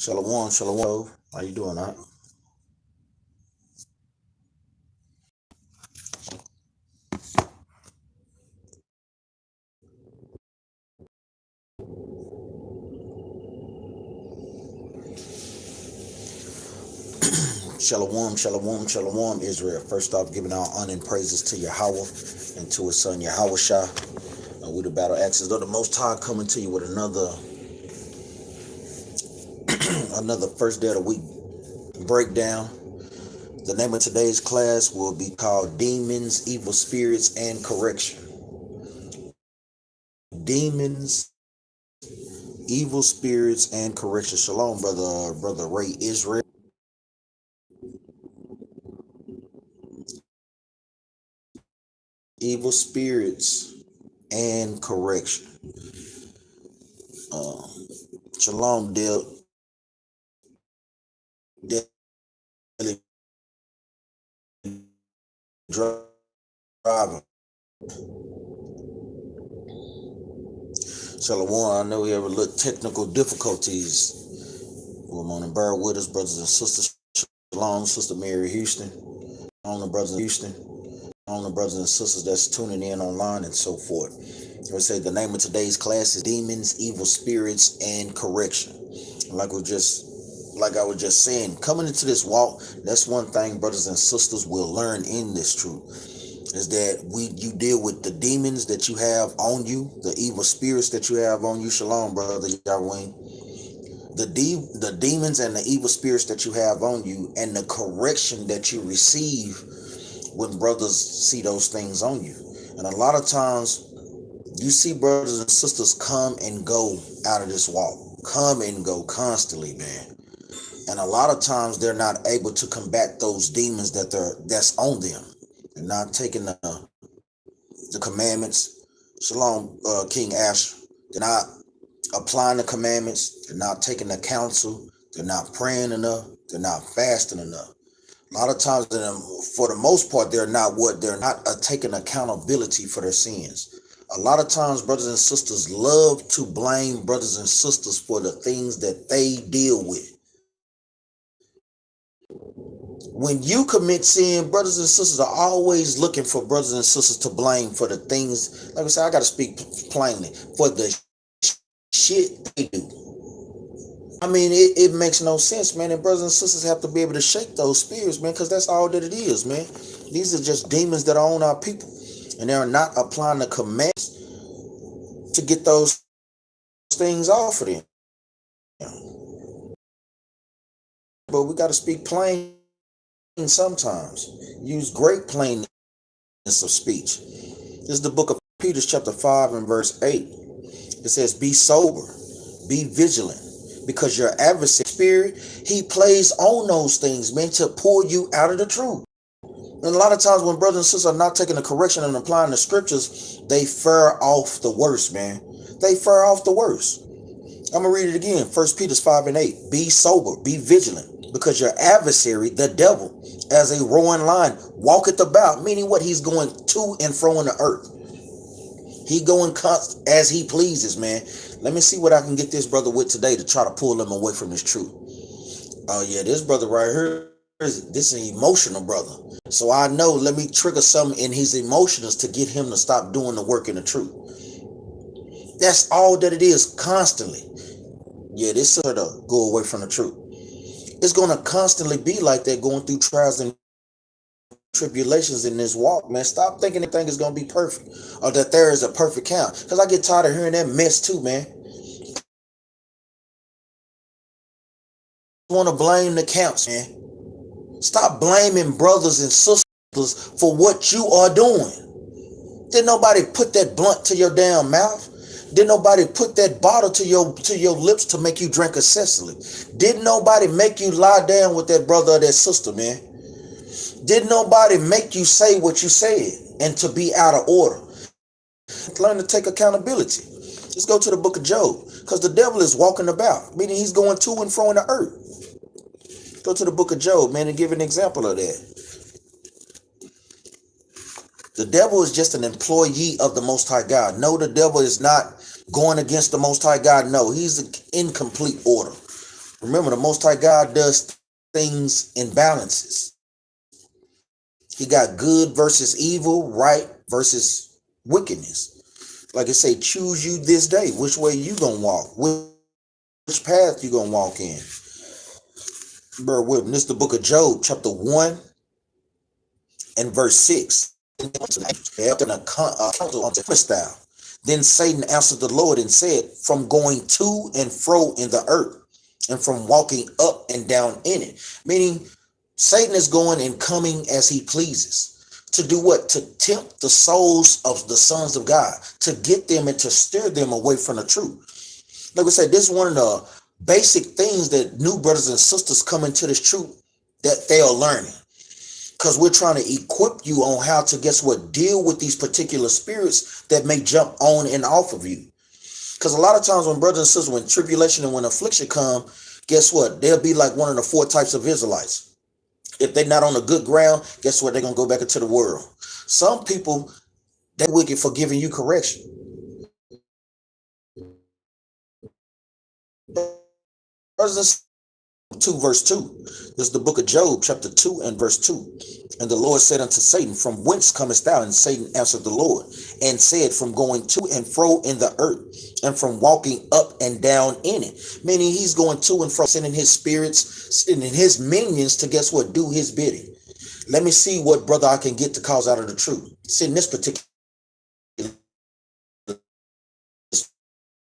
Shalom, shalom. How you doing, huh? Shalom, shalom, shalom, Israel. First off, giving our honor and praises to Yahweh and to his son Yahweh Shah. We the Battle Axes of the Most High coming to you with another first day of the week breakdown. The name of today's class will be called Demons, Evil Spirits, and Correction. Demons, Evil Spirits, and Correction. Shalom, brother Ray Israel. Evil Spirits and Correction. Shalom, Dale. Driver. Shalom, I know we have a little technical difficulties. We're on the bear with us, brothers and sisters. Shalom, Sister Mary Houston. On the brothers in Houston. On the brothers and sisters that's tuning in online and so forth. I would say the name of today's class is Demons, Evil Spirits, and Correction. Like I was just saying, coming into this walk, that's one thing brothers and sisters will learn in this truth. Is that you deal with the demons that you have on you, the evil spirits that you have on you. Shalom, brother Yahweh. The demons and the evil spirits that you have on you, and the correction that you receive when brothers see those things on you. And a lot of times you see brothers and sisters come and go out of this walk, come and go constantly, man. And a lot of times they're not able to combat those demons that's on them. They're not taking the commandments. Shalom, King Ash. They're not applying the commandments. They're not taking the counsel. They're not praying enough. They're not fasting enough. A lot of times, for the most part, they're not taking accountability for their sins. A lot of times, brothers and sisters love to blame brothers and sisters for the things that they deal with. When you commit sin, brothers and sisters are always looking for brothers and sisters to blame for the things. Like I said, I got to speak plainly, for the shit they do. I mean, it makes no sense, man. And brothers and sisters have to be able to shake those spirits, man, because that's all that it is, man. These are just demons that are on our people, and they're not applying the commands to get those things off of them. But we got to speak plain sometimes. Use great plainness of speech. This is the book of Peter, chapter 5 and verse 8. It says, be sober, be vigilant, because your adversary spirit, he plays on those things, man, to pull you out of the truth. And a lot of times when brothers and sisters are not taking the correction and applying the scriptures, they fare off the worst, man. They fare off the worst. I'm going to read it again. 1 Peter 5 and 8. Be sober, be vigilant, because your adversary, the devil, as a roaring lion, walketh about, meaning what? He's going to and fro in the earth. He going as he pleases, man. Let me see what I can get this brother with today to try to pull him away from this truth. Oh yeah, this brother right here, this is an emotional brother. So I know, let me trigger something in his emotions to get him to stop doing the work in the truth. That's all that it is, constantly. Yeah, this sort of go away from the truth. It's going to constantly be like that, going through trials and tribulations in this walk, man. Stop thinking everything is going to be perfect, or that there is a perfect count, because I get tired of hearing that mess too, man. I want to blame the counts, man. Stop blaming brothers and sisters for what you are doing. Did nobody put that blunt to your damn mouth? Did nobody put that bottle to your lips to make you drink excessively? Did nobody make you lie down with that brother or that sister, man? Did nobody make you say what you said and to be out of order? Learn to take accountability. Let's go to the book of Job, because the devil is walking about, meaning he's going to and fro in the earth. Go to the book of Job, man, and give an example of that. The devil is just an employee of the Most High God. No, the devil is not going against the Most High God. No, he's in complete order. Remember, the Most High God does things in balances. He got good versus evil, right versus wickedness. Like I say, choose you this day. Which way you gonna walk? Which path you gonna walk in? Bear with me. This is the book of Job, chapter 1 and verse 6. Then Satan answered the Lord and said, from going to and fro in the earth, and from walking up and down in it. Meaning, Satan is going and coming as he pleases. To do what? To tempt the souls of the sons of God, to get them and to steer them away from the truth. Like we said, this is one of the basic things that new brothers and sisters come into this truth that they are learning. Because we're trying to equip you on how to, guess what, deal with these particular spirits that may jump on and off of you. Because a lot of times when brothers and sisters, when tribulation and when affliction come, guess what? They'll be like one of the 4 types of Israelites. If they're not on a good ground, guess what? They're going to go back into the world. Some people, they're wicked for giving you correction. Brothers and sisters, 2 verse 2. This is the book of Job, chapter 2 and verse 2. And the Lord said unto Satan, from whence comest thou? And Satan answered the Lord and said, from going to and fro in the earth, and from walking up and down in it. Meaning he's going to and fro, sending his spirits, sending his minions to, guess what, do his bidding. Let me see what brother I can get to cause out of the truth. Send this particular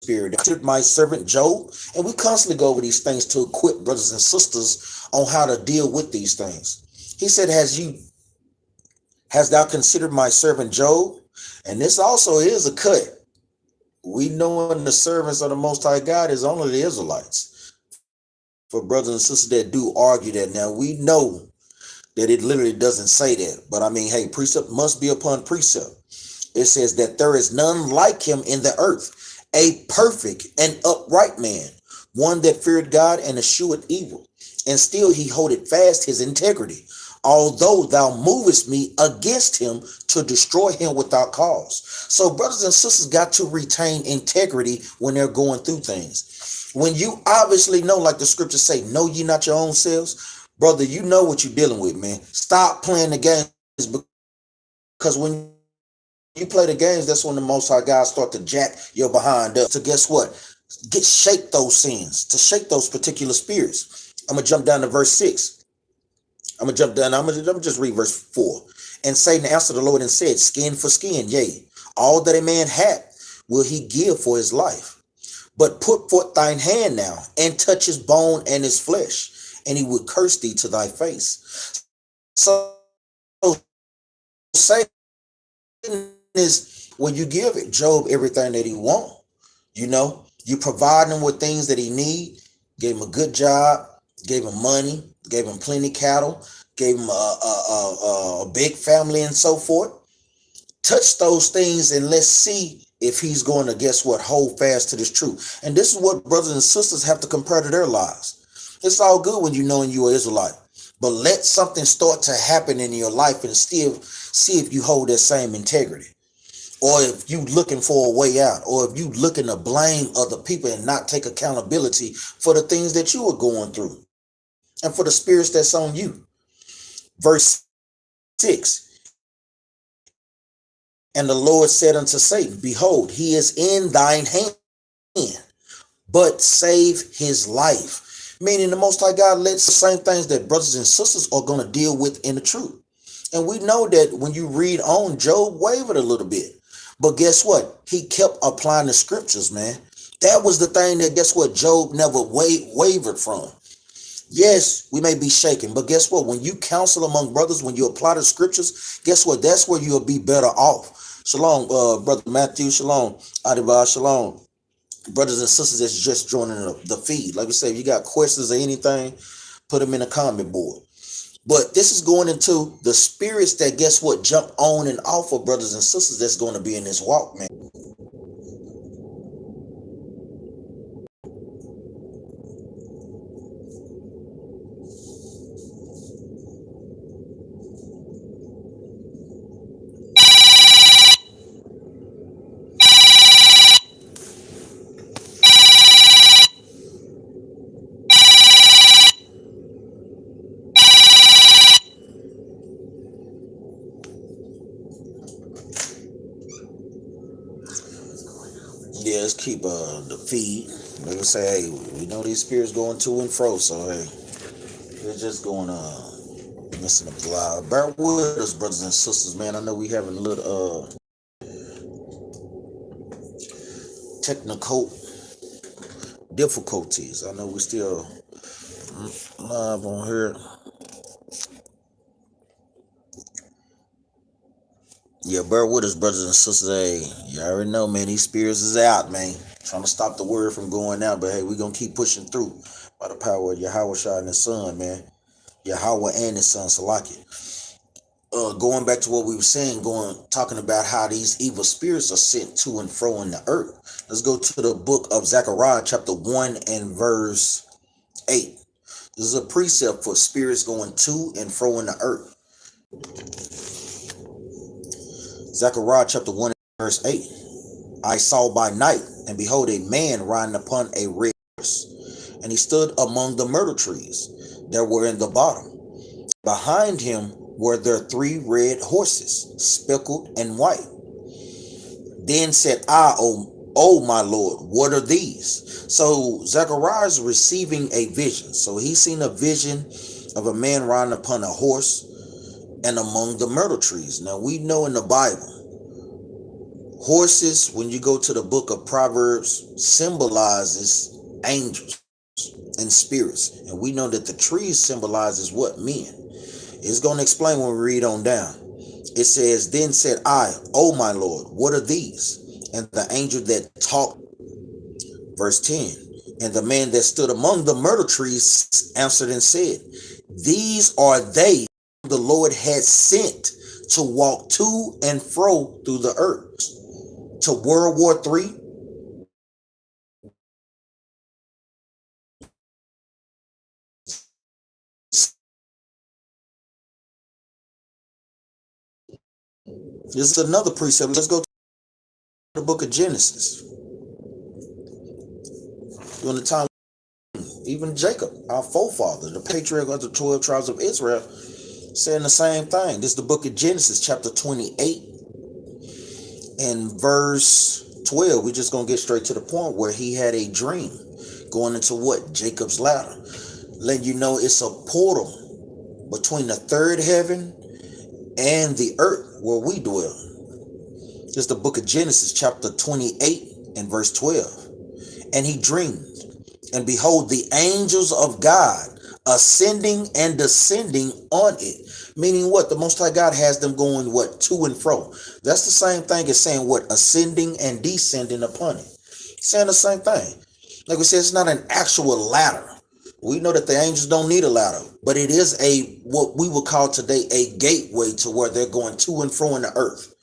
spirit, my servant Job. And we constantly go over these things to equip brothers and sisters on how to deal with these things. He said, hast thou considered my servant Job? And this also is a cut. We know in the servants of the Most High God is only the Israelites. For brothers and sisters that do argue that, now we know that it literally doesn't say that. But I mean, hey, precept must be upon precept. It says that there is none like him in the earth, a perfect and upright man, one that feared God and eschewed evil. And still he holdeth fast his integrity, although thou movest me against him to destroy him without cause. So brothers and sisters got to retain integrity when they're going through things. When you obviously know, like the scriptures say, know ye not your own selves, brother, you know what you're dealing with, man. Stop playing the games, because when you play the games, that's when the Most High God start to jack your behind up. So guess what? Shake those sins, to shake those particular spirits. I'm going to jump down to verse 6. I'm going to just read verse 4. And Satan answered the Lord and said, skin for skin, yea, all that a man hath will he give for his life. But put forth thine hand now, and touch his bone and his flesh, and he would curse thee to thy face. So Satan is, when you give it, Job everything that he want, you provide him with things that he need, gave him a good job, gave him money, gave him plenty cattle, gave him a big family and so forth. Touch those things and let's see if he's going to, guess what, hold fast to this truth. And this is what brothers and sisters have to compare to their lives. It's all good when you know you're an Israelite, but let something start to happen in your life and still see if you hold that same integrity. Or if you looking for a way out, or if you looking to blame other people and not take accountability for the things that you are going through and for the spirits that's on you. Verse 6. And the Lord said unto Satan, behold, he is in thine hand, but save his life. Meaning the Most High God lets the same things that brothers and sisters are going to deal with in the truth. And we know that when you read on, Job wavered a little bit. But guess what? He kept applying the scriptures, man. That was the thing that, guess what, Job never wavered from. Yes, we may be shaken, but guess what? When you counsel among brothers, when you apply the scriptures, guess what? That's where you'll be better off. Shalom, Brother Matthew. Shalom, Adiva. Shalom. Brothers and sisters that's just joining the feed. Like I said, if you got questions or anything, put them in the comment board. But this is going into the spirits that, guess what, jump on and off of brothers and sisters that's going to be in this walk, man. Yeah, let's keep the feed. They would say, hey, we know these spirits going to and fro, so hey, they're just going messing up the live. Bear with us, brothers and sisters, man. I know we having a little technical difficulties. I know we still live on here. Yeah, bear with us, brothers and sisters. Hey, you already know, man, these spirits is out, man. Trying to stop the word from going out, but hey, we're going to keep pushing through by the power of Yahweh Shai and his son, man. Yahweh and his son, Salaki. Going back to what we were saying, talking about how these evil spirits are sent to and fro in the earth. Let's go to the book of Zechariah, chapter 1 and verse 8. This is a precept for spirits going to and fro in the earth. Zechariah chapter 1 and verse 8. I saw by night, and behold, a man riding upon a red horse, and he stood among the myrtle trees that were in the bottom. Behind him were there 3 red horses, speckled and white. Then said I, oh my Lord, what are these? So Zechariah is receiving a vision. So he's seen a vision of a man riding upon a horse and among the myrtle trees. Now we know in the Bible, horses, when you go to the book of Proverbs, symbolizes angels and spirits. And we know that the trees symbolizes what? Men. It's going to explain when we read on down. It says, then said I, oh my Lord, what are these? And the angel that talked, verse 10, and the man that stood among the myrtle trees answered and said, these are they the Lord had sent to walk to and fro through the earth. To World War III. This is another precept. Let's go to the book of Genesis. During the time, even Jacob, our forefather, the patriarch of the 12 tribes of Israel, saying the same thing. This is the book of Genesis, chapter 28 and verse 12. We're just going to get straight to the point where he had a dream going into what? Jacob's ladder. Letting you know it's a portal between the third heaven and the earth where we dwell. This is the book of Genesis, chapter 28 and verse 12. And he dreamed, and behold, the angels of God ascending and descending on it. Meaning what? The Most High God has them going what? To and fro. That's the same thing as saying what? Ascending and descending upon it. Saying the same thing. Like we said, it's not an actual ladder. We know that the angels don't need a ladder, but it is what we would call today a gateway to where they're going to and fro in the earth,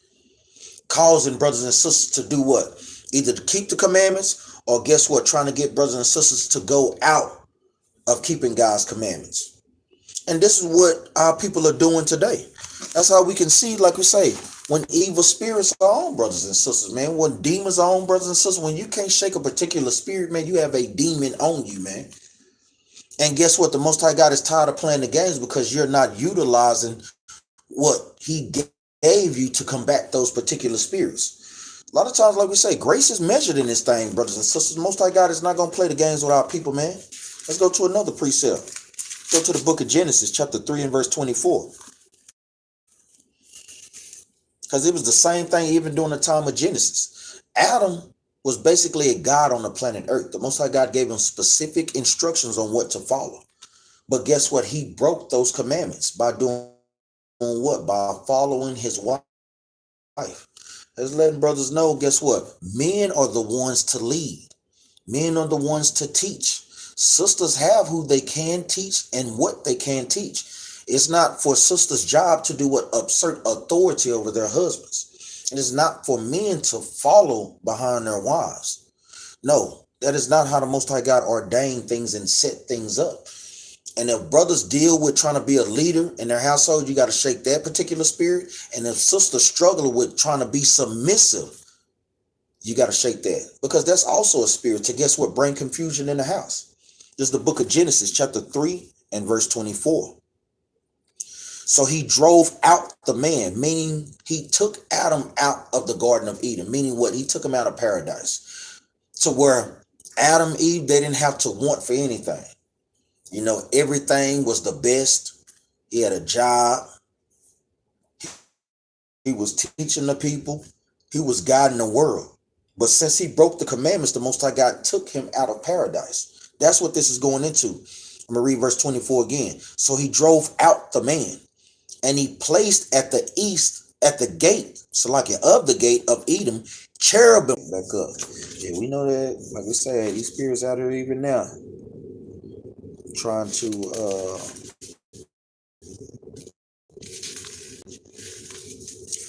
causing brothers and sisters to do what? Either to keep the commandments, or guess what? Trying to get brothers and sisters to go out of keeping God's commandments. And this is what our people are doing today. That's how we can see, like we say, when evil spirits are on, brothers and sisters, man. When demons are on, brothers and sisters, when you can't shake a particular spirit, man, you have a demon on you, man. And guess what? The Most High God is tired of playing the games because you're not utilizing what he gave you to combat those particular spirits. A lot of times, like we say, grace is measured in this thing, brothers and sisters. The Most High God is not going to play the games with our people, man. Let's go to another precept. Go to the book of Genesis, chapter 3 and verse 24. Because it was the same thing even during the time of Genesis. Adam was basically a god on the planet Earth. The Most High God gave him specific instructions on what to follow. But guess what? He broke those commandments by doing what? By following his wife. As letting brothers know, guess what? Men are the ones to lead. Men are the ones to teach. Sisters have who they can teach and what they can teach. It's not for sisters' job to do what? Assert authority over their husbands. It is not for men to follow behind their wives. No, that is not how the Most High God ordained things and set things up. And if brothers deal with trying to be a leader in their household, you got to shake that particular spirit. And if sisters struggle with trying to be submissive, you got to shake that. Because that's also a spirit to, guess what? Bring confusion in the house. This is the book of Genesis, chapter 3 and verse 24. So he drove out the man, meaning he took Adam out of the Garden of Eden, meaning what? He took him out of paradise. to where Adam, Eve, they didn't have to want for anything. You know, everything was the best. He had a job. He was teaching the people. He was guiding the world. But since he broke the commandments, the Most High God took him out of paradise. That's what this is going into. I'm going to read verse 24 again. So he drove out the man, and he placed at the east, at the gate, Salakia, of the gate of Edom, cherubim. Back up. Yeah, we know that, like we said, these spirits out here even now, trying to,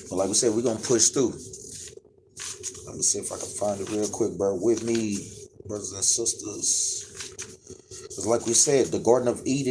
but like we said, we're going to push through. Let me see if I can find it real quick. Bear with me, brothers and sisters. Because like we said, the Garden of Eden